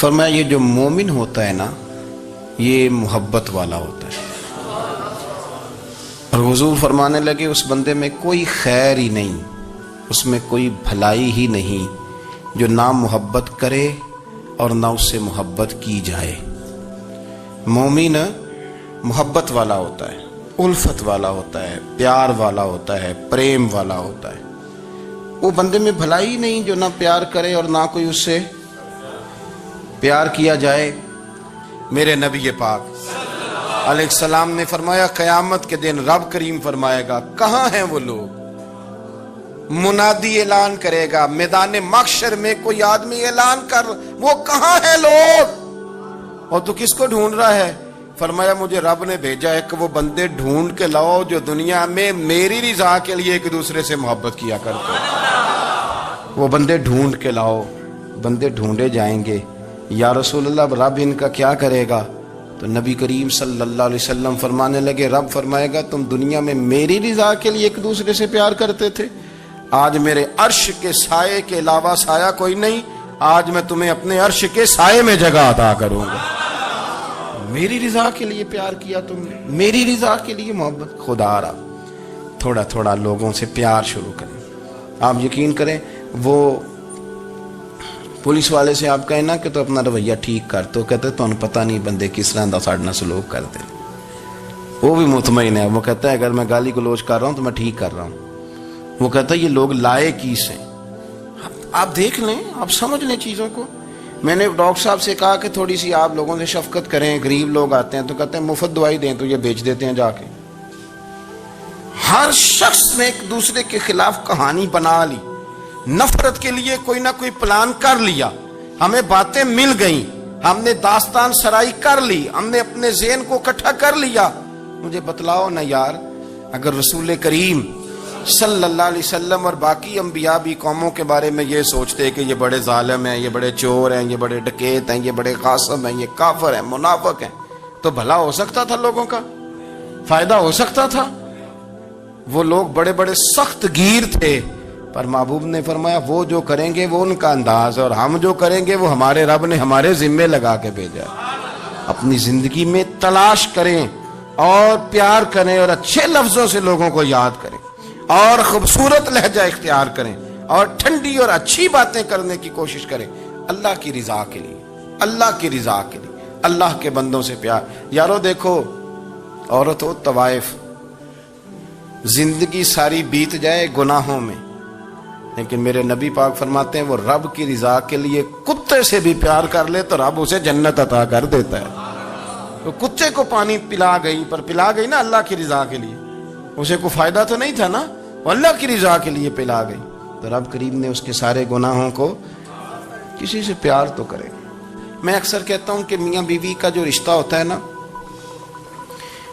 فرمایا یہ جو مومن ہوتا ہے نا یہ محبت والا ہوتا ہے. اور حضور فرمانے لگے اس بندے میں کوئی خیر ہی نہیں، اس میں کوئی بھلائی ہی نہیں جو نہ محبت کرے اور نہ اس سے محبت کی جائے. مومن محبت والا ہوتا ہے، الفت والا ہوتا ہے، پیار والا ہوتا ہے، پریم والا ہوتا ہے. وہ بندے میں بھلائی نہیں جو نہ پیار کرے اور نہ کوئی اس سے پیار کیا جائے. میرے نبی پاک علیہ السلام نے فرمایا قیامت کے دن رب کریم فرمائے گا کہاں ہیں وہ لوگ. منادی اعلان کرے گا میدان محشر میں، کوئی آدمی اعلان کر وہ کہاں ہیں لوگ. اور تو کس کو ڈھونڈ رہا ہے؟ فرمایا مجھے رب نے بھیجا ہے کہ وہ بندے ڈھونڈ کے لاؤ جو دنیا میں میری رضا کے لیے ایک دوسرے سے محبت کیا کرتے. وہ بندے ڈھونڈ کے لاؤ. بندے ڈھونڈے جائیں گے. یا رسول اللہ رب ان کا کیا کرے گا؟ تو نبی کریم صلی اللہ علیہ وسلم فرمانے لگے رب فرمائے گا تم دنیا میں میری رضا کے لیے ایک دوسرے سے پیار کرتے تھے، آج میرے عرش کے سائے کے علاوہ سایہ کوئی نہیں، آج میں تمہیں اپنے عرش کے سائے میں جگہ عطا کروں گا. میری رضا کے لیے پیار کیا تم نے، میری رضا کے لیے محبت. خدا را تھوڑا تھوڑا لوگوں سے پیار شروع کریں. آپ یقین کریں وہ پولیس والے سے آپ کہیں نا کہ تو اپنا رویہ ٹھیک کر، تو کہتے تو انہیں پتہ نہیں بندے کس طرح دا ساڑھنا سلوک کرتے. وہ بھی مطمئن ہے، وہ کہتا ہے اگر میں گالی گلوچ کر رہا ہوں تو میں ٹھیک کر رہا ہوں. وہ کہتا ہے یہ لوگ لائے کیس ہیں. آپ دیکھ لیں، آپ سمجھ لیں چیزوں کو. میں نے ڈاکٹر صاحب سے کہا کہ تھوڑی سی آپ لوگوں سے شفقت کریں، غریب لوگ آتے ہیں تو کہتے ہیں مفت دوائی دیں تو یہ بیچ دیتے ہیں جا کے. ہر شخص نے ایک دوسرے کے خلاف کہانی بنا لی، نفرت کے لیے کوئی نہ کوئی پلان کر لیا. ہمیں باتیں مل گئیں، ہم نے داستان سرائی کر لی، ہم نے اپنے ذہن کو اکٹھا کر لیا. مجھے بتلاؤ نا یار، اگر رسول کریم صلی اللہ علیہ وسلم اور باقی انبیاء بھی قوموں کے بارے میں یہ سوچتے کہ یہ بڑے ظالم ہیں، یہ بڑے چور ہیں، یہ بڑے ڈکیت ہیں، یہ بڑے قاسم ہیں، یہ کافر ہیں، منافق ہیں، تو بھلا ہو سکتا تھا، لوگوں کا فائدہ ہو سکتا تھا. وہ لوگ بڑے بڑے سخت گیر تھے، پر محبوب نے فرمایا وہ جو کریں گے وہ ان کا انداز، اور ہم جو کریں گے وہ ہمارے رب نے ہمارے ذمے لگا کے بھیجا. اپنی زندگی میں تلاش کریں اور پیار کریں اور اچھے لفظوں سے لوگوں کو یاد کریں اور خوبصورت لہجہ اختیار کریں اور ٹھنڈی اور اچھی باتیں کرنے کی کوشش کریں اللہ کی رضا کے لیے، اللہ کی رضا کے لیے، اللہ کے بندوں سے پیار. یارو دیکھو عورت ہو طوائف، زندگی ساری بیت جائے گناہوں میں، لیکن میرے نبی پاک فرماتے ہیں وہ رب کی رضا کے لیے کتے سے بھی پیار کر لے تو رب اسے جنت عطا کر دیتا ہے. تو کتے کو پانی پلا گئی، پر پلا گئی نا اللہ کی رضا کے لیے، اسے کوئی فائدہ تو نہیں تھا نا، وہ اللہ کی رضا کے لیے پلا گئی. تو رب کریم نے اس کے سارے گناہوں کو، کسی سے پیار تو کرے. میں اکثر کہتا ہوں کہ میاں بیوی کا جو رشتہ ہوتا ہے نا،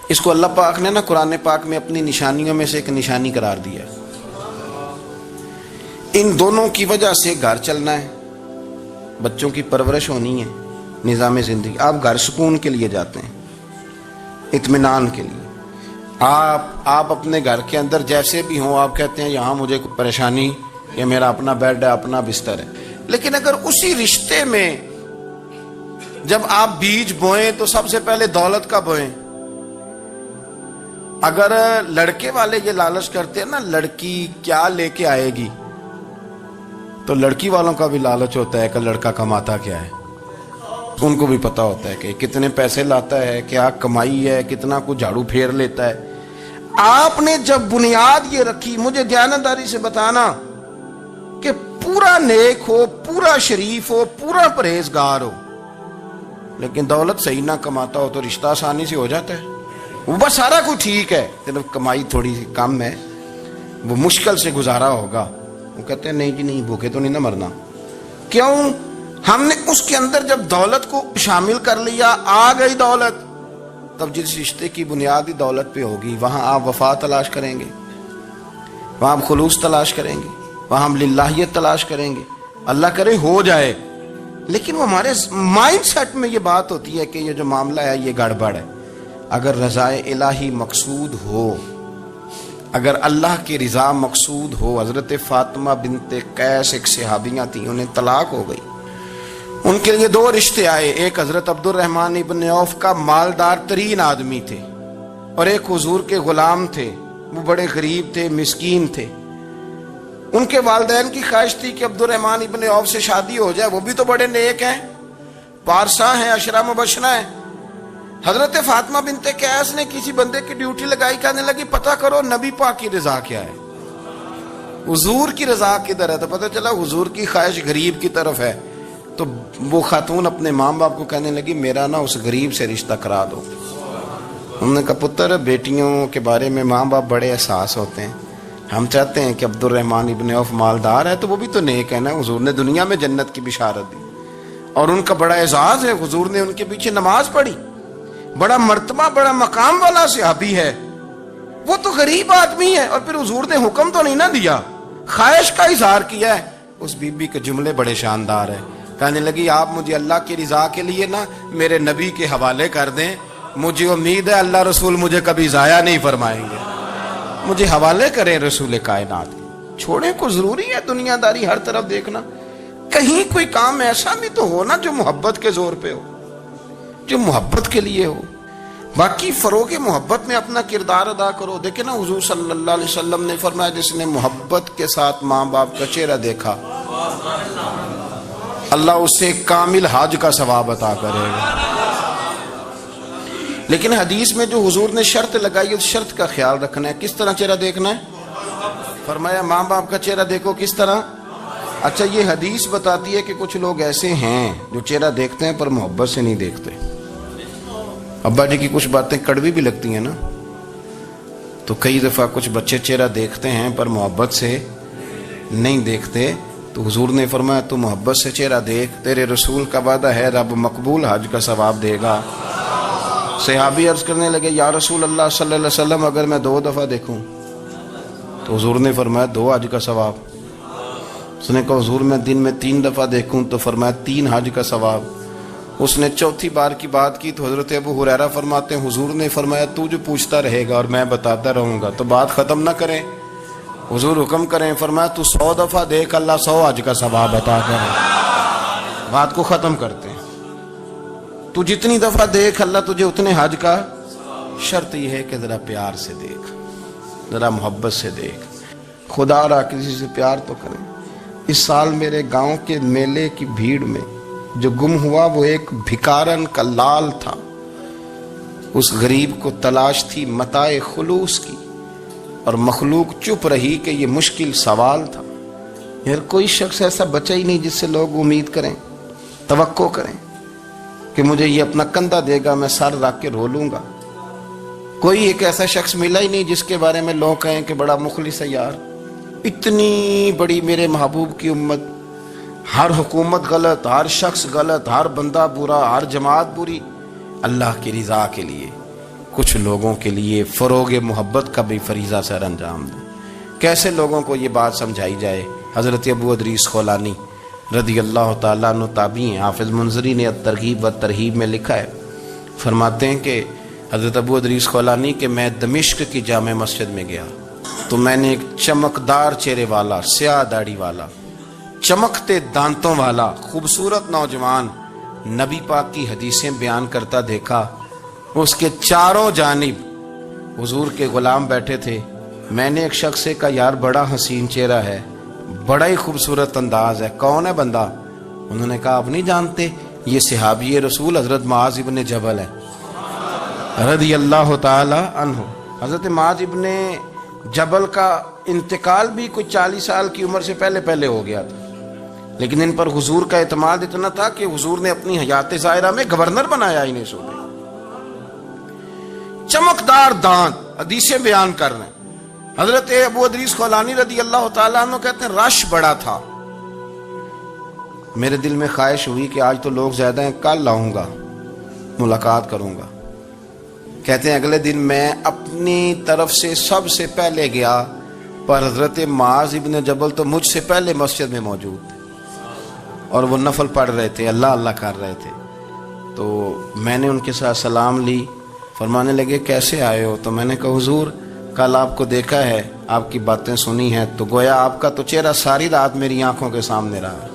اس کو اللہ پاک نے نا قرآن پاک میں اپنی نشانیوں میں سے ایک نشانی قرار دیا ہے. ان دونوں کی وجہ سے گھر چلنا ہے، بچوں کی پرورش ہونی ہے، نظام زندگی. آپ گھر سکون کے لیے جاتے ہیں، اطمینان کے لیے. آپ اپنے گھر کے اندر جیسے بھی ہوں آپ کہتے ہیں یہاں مجھے کوئی پریشانی، یہ میرا اپنا بیڈ ہے، اپنا بستر ہے. لیکن اگر اسی رشتے میں جب آپ بیج بوئیں تو سب سے پہلے دولت کا بوئیں. اگر لڑکے والے یہ لالچ کرتے ہیں نا لڑکی کیا لے کے آئے گی، تو لڑکی والوں کا بھی لالچ ہوتا ہے کہ لڑکا کماتا کیا ہے. ان کو بھی پتا ہوتا ہے کہ کتنے پیسے لاتا ہے، کیا کمائی ہے، کتنا کچھ جھاڑو پھیر لیتا ہے. آپ نے جب بنیاد یہ رکھی، مجھے دیانتداری سے بتانا کہ پورا نیک ہو، پورا شریف ہو، پورا پرہیزگار ہو، لیکن دولت صحیح نہ کماتا ہو تو رشتہ آسانی سے ہو جاتا ہے. وہ بس سارا کچھ ٹھیک ہے، صرف کمائی تھوڑی سی کم ہے، وہ مشکل سے گزارا ہوگا. وہ کہتے ہیں نہیں جی نہیں، بھوکے تو نہیں نہ مرنا. کیوں؟ ہم نے اس کے اندر جب دولت کو شامل کر لیا، آ گئی دولت، تب جس رشتے کی بنیادی دولت پہ ہوگی وہاں آپ وفا تلاش کریں گے، وہاں آپ خلوص تلاش کریں گے، وہاں ہم للہیت تلاش کریں گے. اللہ کرے ہو جائے. لیکن وہ ہمارے مائنڈ سیٹ میں یہ بات ہوتی ہے کہ یہ جو معاملہ ہے یہ گڑبڑ ہے. اگر رضا الہی مقصود ہو، اگر اللہ کی رضا مقصود ہو. حضرت فاطمہ بنت قیس ایک صحابیہ تھیں، انہیں طلاق ہو گئی. ان کے لیے 2 رشتے آئے، ایک حضرت عبد الرحمن ابن عوف کا مالدار ترین آدمی تھے، اور ایک حضور کے غلام تھے، وہ بڑے غریب تھے، مسکین تھے۔ ان کے والدین کی خواہش تھی کہ عبد الرحمن ابن عوف سے شادی ہو جائے، وہ بھی تو بڑے نیک ہیں، پارسا ہیں، عشرہ مبشرہ ہیں۔ حضرت فاطمہ بنت قیس نے کسی بندے کی ڈیوٹی لگائی، کہنے لگی پتہ کرو نبی پاک کی رضا کیا ہے، حضور کی رضا کدھر ہے؟ تو پتہ چلا حضور کی خواہش غریب کی طرف ہے۔ تو وہ خاتون اپنے ماں باپ کو کہنے لگی میرا نا اس غریب سے رشتہ کرا دو۔ انہوں نے کہا پتر، بیٹیوں کے بارے میں ماں باپ بڑے احساس ہوتے ہیں، ہم چاہتے ہیں کہ عبد الرحمن ابن عوف مالدار ہے تو وہ بھی تو نیک ہے نا، حضور نے دنیا میں جنت کی بشارت دی اور ان کا بڑا اعزاز ہے، حضور نے ان کے پیچھے نماز پڑھی، بڑا مرتبہ بڑا مقام والا صحابی ہے، وہ تو غریب آدمی ہے، اور پھر حضور نے حکم تو نہیں نہ دیا، خواہش کا اظہار کیا ہے۔ اس بی بی کے جملے بڑے شاندار ہیں، کہنے لگی آپ مجھے اللہ کی رضا کے لیے نا میرے نبی کے حوالے کر دیں، مجھے امید ہے اللہ رسول مجھے کبھی ضائع نہیں فرمائیں گے، مجھے حوالے کریں رسول کائنات۔ چھوڑیں کو ضروری ہے دنیا داری ہر طرف دیکھنا، کہیں کوئی کام ایسا بھی تو ہو نا جو محبت کے زور پہ ہو، جو محبت کے لیے ہو۔ باقی فروغ محبت میں اپنا کردار ادا کرو۔ دیکھیں نا حضور صلی اللہ علیہ وسلم نے فرمایا جس نے محبت کے ساتھ ماں باپ کا چہرہ دیکھا اللہ اسے کامل حج کا ثواب عطا کرے گا۔ لیکن حدیث میں جو حضور نے شرط لگائی اس شرط کا خیال رکھنا ہے۔ کس طرح چہرہ دیکھنا ہے؟ فرمایا ماں باپ کا چہرہ دیکھو کس طرح۔ اچھا یہ حدیث بتاتی ہے کہ کچھ لوگ ایسے ہیں جو چہرہ دیکھتے ہیں پر محبت سے نہیں دیکھتے۔ ابا جی کی کچھ باتیں کڑوی بھی لگتی ہیں نا، تو کئی دفعہ کچھ بچے چہرہ دیکھتے ہیں پر محبت سے نہیں دیکھتے، تو حضور نے فرمایا تو محبت سے چہرہ دیکھ، تیرے رسول کا وعدہ ہے رب مقبول حج کا ثواب دے گا۔ صحابی عرض کرنے لگے یا رسول اللہ صلی اللہ علیہ وسلم اگر میں 2 دفعہ دیکھوں؟ تو حضور نے فرمایا 2 حج کا ثواب۔ اس نے کہا حضور میں دن میں 3 دفعہ دیکھوں؟ تو فرمایا 3 حج کا ثواب۔ اس نے چوتھی بار کی بات کی تو حضرت ابو ہریرہ فرماتے ہیں حضور نے فرمایا تو جو پوچھتا رہے گا اور میں بتاتا رہوں گا تو بات ختم نہ کریں، حضور حکم کریں، فرمایا تو 100 دفعہ دیکھ اللہ 100 حج کا ثواب عطا کرے۔ بات کو ختم کرتے ہیں، تو جتنی دفعہ دیکھ اللہ تجھے اتنے حج کا۔ شرط یہ ہے کہ ذرا پیار سے دیکھ، ذرا محبت سے دیکھ، خدا را کسی سے پیار تو کریں۔ اس سال میرے گاؤں کے میلے کی بھیڑ میں جو گم ہوا وہ ایک بھکارن کا لال تھا، اس غریب کو تلاش تھی متاع خلوص کی، اور مخلوق چپ رہی کہ یہ مشکل سوال تھا۔ یار کوئی شخص ایسا بچا ہی نہیں جس سے لوگ امید کریں، توقع کریں کہ مجھے یہ اپنا کندھا دے گا میں سر رکھ کے رو لوں گا۔ کوئی ایک ایسا شخص ملا ہی نہیں جس کے بارے میں لوگ کہیں کہ بڑا مخلص ہے یار۔ اتنی بڑی میرے محبوب کی امت، ہر حکومت غلط، ہر شخص غلط، ہر بندہ برا، ہر جماعت بری، اللہ کی رضا کے لیے کچھ لوگوں کے لیے فروغ محبت کا بھی فریضہ سر انجام دیں۔ کیسے لوگوں کو یہ بات سمجھائی جائے؟ حضرت ابو ادریس خولانی رضی اللہ تعالیٰ عنہ تابعی ہیں، حافظ منذری نے الترغیب و ترہیب میں لکھا ہے، فرماتے ہیں کہ حضرت ابو ادریس خولانی کہ میں دمشق کی جامع مسجد میں گیا تو میں نے ایک چمکدار چہرے والا، سیاہ داڑھی والا، چمکتے دانتوں والا خوبصورت نوجوان نبی پاک کی حدیثیں بیان کرتا دیکھا۔ اس کے چاروں جانب حضور کے غلام بیٹھے تھے۔ میں نے ایک شخص سے کہا یار بڑا حسین چہرہ ہے، بڑا ہی خوبصورت انداز ہے، کون ہے بندہ؟ انہوں نے کہا آپ نہیں جانتے، یہ صحابی رسول حضرت معاذ ابن جبل ہے رضی اللہ تعالی عنہ۔ حضرت معاذ ابن جبل کا انتقال بھی کوئی 40 سال کی عمر سے پہلے ہو گیا تھا، لیکن ان پر حضور کا اعتماد اتنا تھا کہ حضور نے اپنی حیات ظاہرہ میں گورنر بنایا انہیں صوبے۔ چمکدار دانت، حدیثیں بیان کر رہے ہیں۔ حضرت ابو ادریس خولانی رضی اللہ تعالیٰ عنہ کہتے ہیں رش بڑا تھا، میرے دل میں خواہش ہوئی کہ آج تو لوگ زیادہ ہیں، کل آؤں گا ملاقات کروں گا۔ کہتے ہیں اگلے دن میں اپنی طرف سے سب سے پہلے گیا، پر حضرت معاذ ابن جبل تو مجھ سے پہلے مسجد میں موجود تھے اور وہ نفل پڑھ رہے تھے، اللہ اللہ کر رہے تھے۔ تو میں نے ان کے ساتھ سلام لی، فرمانے لگے کیسے آئے ہو؟ تو میں نے کہا حضور کل آپ کو دیکھا ہے، آپ کی باتیں سنی ہیں، تو گویا آپ کا تو چہرہ ساری رات میری آنکھوں کے سامنے رہا۔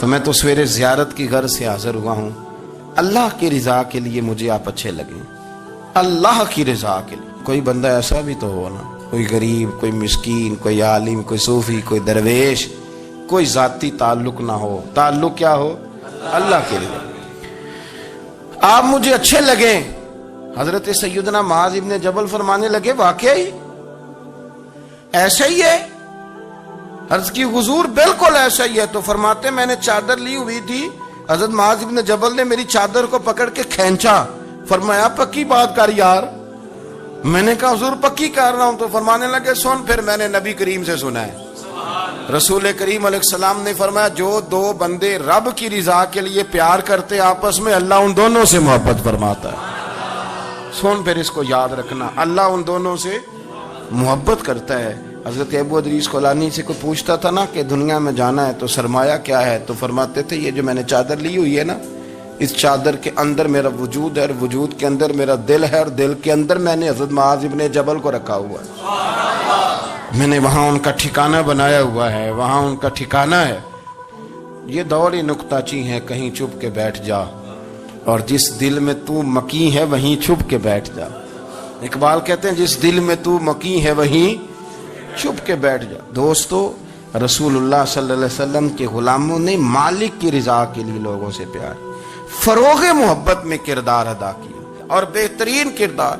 تو میں تو سویرے زیارت کی غرض سے حاضر ہوا ہوں. اللہ کی رضا کے لیے مجھے آپ اچھے لگیں, اللہ کی رضا کے لیے. کوئی بندہ ایسا بھی تو ہو نا, کوئی غریب, کوئی مسکین, کوئی عالم, کوئی صوفی, کوئی درویش, کوئی ذاتی تعلق نہ ہو, تعلق کیا ہو, اللہ کے لیے. آپ مجھے اچھے لگیں. حضرت سیدنا معاذ ابن جبل فرمانے لگے واقعی ایسا ہی ہے؟ عرض کی حضور بالکل ایسا ہی ہے. تو فرماتے میں نے چادر لی ہوئی تھی, حضرت معاذ ابن جبل نے میری چادر کو پکڑ کے کھینچا, فرمایا پکی بات کر یار. میں نے کہا حضور پکی کر رہا ہوں. تو فرمانے لگے سن. پھر میں نے نبی کریم سے سنا ہے, رسول کریم علیہ السلام نے فرمایا جو دو بندے رب کی رضا کے لیے پیار کرتے آپس میں, اللہ ان دونوں سے محبت فرماتا ہے. سن پھر اس کو یاد رکھنا, اللہ ان دونوں سے محبت کرتا ہے. حضرت ابو ادریس خولانی سے کوئی پوچھتا تھا نا کہ دنیا میں جانا ہے تو سرمایہ کیا ہے, تو فرماتے تھے یہ جو میں نے چادر لی ہوئی ہے نا, اس چادر کے اندر میرا وجود ہے, اور وجود کے اندر میرا دل ہے, اور دل کے اندر میں نے حضرت معاذ ابن جبل کو رکھا ہوا ہے. میں نے وہاں ان کا ٹھکانہ بنایا ہوا ہے, وہاں ان کا ٹھکانہ ہے. یہ دوڑی نکتہ چی ہے, کہیں چھپ کے بیٹھ جا, اور جس دل میں تو مکی ہے وہیں چھپ کے بیٹھ جا. اقبال کہتے ہیں جس دل میں تو مکی ہے وہیں چھپ کے بیٹھ جا. دوستو, رسول اللہ صلی اللہ علیہ وسلم کے غلاموں نے مالک کی رضا کے لیے لوگوں سے پیار, فروغ محبت میں کردار ادا کیا, اور بہترین کردار.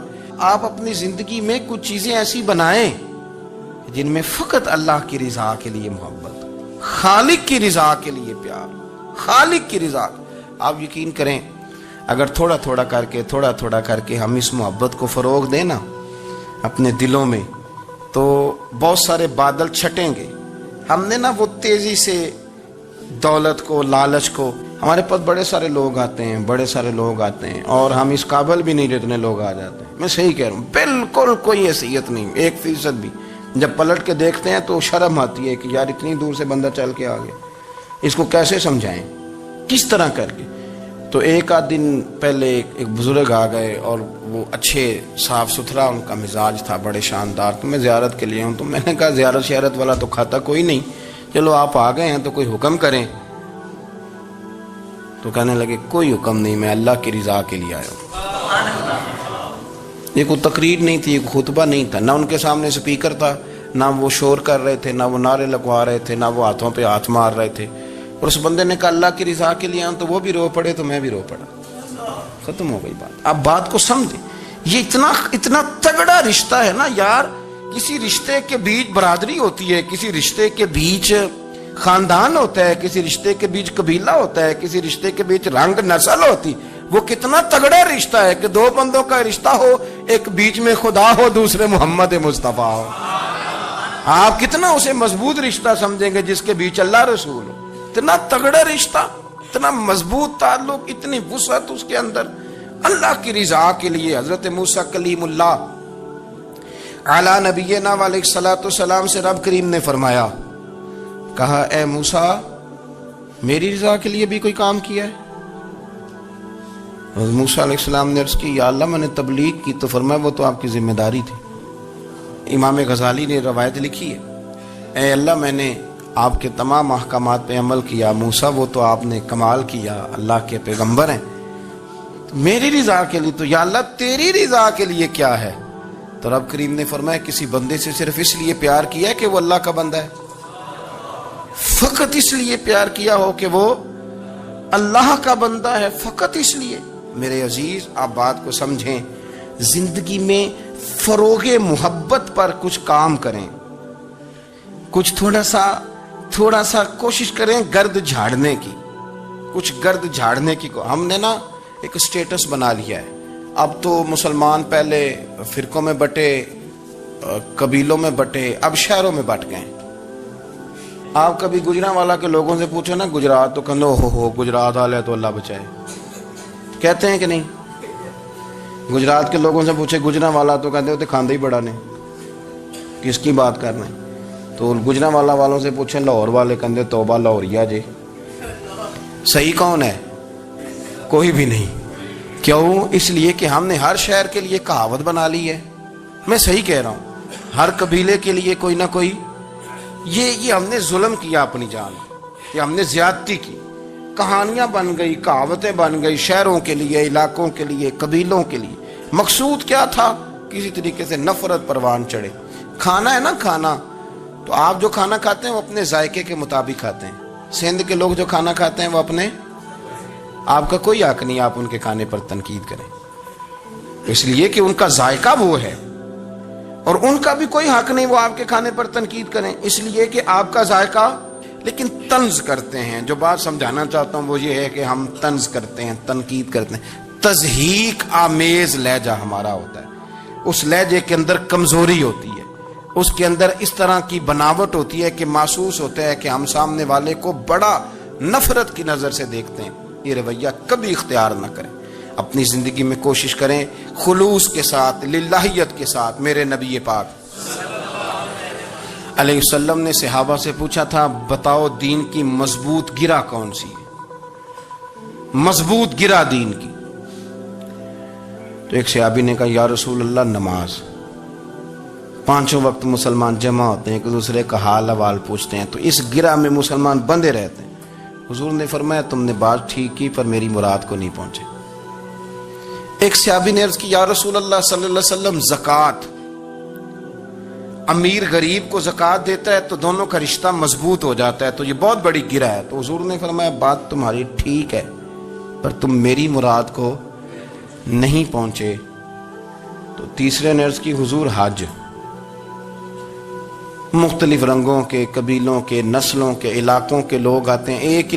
آپ اپنی زندگی میں کچھ چیزیں ایسی بنائیں جن میں فقط اللہ کی رضا کے لیے محبت, خالق کی رضا کے لیے پیار, خالق کی رضا. آپ یقین کریں اگر تھوڑا تھوڑا کر کے ہم اس محبت کو فروغ دیں نا اپنے دلوں میں, تو بہت سارے بادل چھٹیں گے. ہم نے نا وہ تیزی سے دولت کو, لالچ کو, ہمارے پاس بڑے سارے لوگ آتے ہیں, اور ہم اس قابل بھی نہیں جتنے لوگ آ جاتے ہیں. میں صحیح کہہ رہا ہوں, بالکل کوئی حیثیت نہیں 1% بھی. جب پلٹ کے دیکھتے ہیں تو شرم آتی ہے کہ یار اتنی دور سے بندہ چل کے آ گیا, اس کو کیسے سمجھائیں, کس طرح کر کے. تو ایک آدھ دن پہلے ایک بزرگ آ گئے, اور وہ اچھے صاف ستھرا ان کا مزاج تھا, بڑے شاندار. تو میں زیارت کے لیے ہوں, تو میں نے کہا زیارت شیارت والا تو کھاتا کوئی نہیں, چلو آپ آ گئے ہیں تو کوئی حکم کریں. تو کہنے لگے کوئی حکم نہیں, میں اللہ کی رضا کے لیے آیا ہوں. یہ کوئی تقریر نہیں تھی, ایک خطبہ نہیں تھا, نہ ان کے سامنے سپیکر تھا, نہ وہ شور کر رہے تھے, نہ وہ نعرے لگوا رہے تھے, نہ وہ ہاتھوں پہ ہاتھ مار رہے تھے. اور اس بندے نے کہا اللہ کی رضا کے لیے آیا ہوں, تو وہ بھی رو پڑے تو میں بھی رو پڑا. ختم ہو گئی بات. اب بات کو سمجھیں, یہ اتنا تگڑا رشتہ ہے نا یار. کسی رشتے کے بیچ برادری ہوتی ہے, کسی رشتے کے بیچ خاندان ہوتا ہے, کسی رشتے کے بیچ قبیلہ ہوتا ہے, کسی رشتے کے بیچ رنگ نسل ہوتی. وہ کتنا تگڑا رشتہ ہے کہ دو بندوں کا رشتہ ہو, ایک بیچ میں خدا ہو, دوسرے محمد مصطفیٰ ہو. آپ کتنا اسے مضبوط رشتہ سمجھیں گے جس کے بیچ اللہ رسول ہو. اتنا تگڑا رشتہ, اتنا مضبوط تعلق, اتنی وسعت اس کے اندر. اللہ کی رضا کے لیے حضرت موسیٰ کلیم اللہ علی نبینا علیہ الصلوۃ والسلام سے رب کریم نے فرمایا, کہا اے موسیٰ میری رضا کے لیے بھی کوئی کام کیا ہے؟ حضرت موسیٰ علیہ السلام نے عرض کی یا اللہ میں نے تبلیغ کی. تو فرمایا وہ تو آپ کی ذمہ داری تھی. امام غزالی نے روایت لکھی ہے, اے اللہ میں نے آپ کے تمام احکامات پہ عمل کیا, موسیٰ وہ تو آپ نے کمال کیا, اللہ کے پیغمبر ہیں, میری رضا کے لیے تو یا اللہ تیری رضا کے لیے کیا ہے؟ تو رب کریم نے فرمایا کسی بندے سے صرف اس لیے پیار کیا ہے کہ وہ اللہ کا بندہ ہے, فقط اس لیے پیار کیا ہو کہ وہ اللہ کا بندہ ہے, فقط اس لیے. میرے عزیز آپ بات کو سمجھیں, زندگی میں فروغ محبت پر کچھ کام کریں, کچھ تھوڑا سا کوشش کریں گرد جھاڑنے کی, کچھ گرد جھاڑنے کی. ہم نے نا ایک سٹیٹس بنا لیا ہے. اب تو مسلمان پہلے فرقوں میں بٹے, قبیلوں میں بٹے, اب شہروں میں بٹ گئے. آپ کبھی گجرانوالا کے لوگوں سے پوچھو نا گجرات, تو کہتے ہو گجرات والے تو اللہ بچائے, کہتے ہیں کہ نہیں؟ گجرات کے لوگوں سے پوچھے گجرانوالا تو کہتے ہوتے کھاندے ہی بڑا نے, کس کی بات کر رہے ہیں؟ تو گجرانوالا والوں سے پوچھیں لاہور والے, کہتے توبہ لاہوریا جی. صحیح کون ہے؟ کوئی بھی نہیں. کیوں؟ اس لیے کہ ہم نے ہر شہر کے لیے کہاوت بنا لی ہے. میں صحیح کہہ رہا ہوں, ہر قبیلے کے لیے کوئی نہ کوئی. یہ ہم نے ظلم کیا اپنی جان, یہ ہم نے زیادتی کی. کہانیاں بن گئی، کہاوتیں بن گئی، شہروں کے لیے، علاقوں کے لیے، قبیلوں کے لیے۔ مقصود کیا تھا؟ کسی طریقے سے نفرت پروان چڑھے۔ کھانا ہے نا، کھانا تو آپ جو کھانا کھاتے ہیں وہ اپنے ذائقے کے مطابق کھاتے ہیں۔ سندھ کے لوگ جو کھانا کھاتے ہیں وہ اپنے، آپ کا کوئی حق نہیں آپ ان کے کھانے پر تنقید کریں، اس لیے کہ ان کا ذائقہ وہ ہے، اور ان کا بھی کوئی حق نہیں وہ آپ کے کھانے پر تنقید کریں، اس لیے کہ آپ کا ذائقہ۔ لیکن طنز کرتے ہیں۔ جو بات سمجھانا چاہتا ہوں وہ یہ ہے کہ ہم طنز کرتے ہیں، تنقید کرتے ہیں۔ تضحیک آمیز لہجہ ہمارا ہوتا ہے، اس لہجے کے اندر کمزوری ہوتی ہے، اس کے اندر اس طرح کی بناوٹ ہوتی ہے کہ محسوس ہوتا ہے کہ ہم سامنے والے کو بڑا نفرت کی نظر سے دیکھتے ہیں۔ یہ رویہ کبھی اختیار نہ کریں۔ اپنی زندگی میں کوشش کریں خلوص کے ساتھ، للہیت کے ساتھ۔ میرے نبی پاک علیہ وسلم نے صحابہ سے پوچھا تھا، بتاؤ دین کی مضبوط گرہ کون سی ہے؟ مضبوط گرہ دین کی۔ تو ایک صحابی نے کہا، یا رسول اللہ نماز۔ پانچوں وقت مسلمان جمع ہوتے ہیں، ایک دوسرے کا حال احوال پوچھتے ہیں، تو اس گرہ میں مسلمان بندے رہتے ہیں۔ حضور نے فرمایا، تم نے بات ٹھیک کی پر میری مراد کو نہیں پہنچے۔ ایک صحابی نے عرض کی، یا رسول اللہ صلی اللہ علیہ وسلم زکوٰۃ، امیر غریب کو زکوٰۃ دیتا ہے تو دونوں کا رشتہ مضبوط ہو جاتا ہے، تو یہ بہت بڑی گرہ ہے۔ تو حضور نے فرمایا، بات تمہاری ٹھیک ہے پر تم میری مراد کو نہیں پہنچے۔ تو تیسرے نے عرض کی، حضور حج، مختلف رنگوں کے، قبیلوں کے، نسلوں کے، علاقوں کے لوگ آتے ہیں، ایک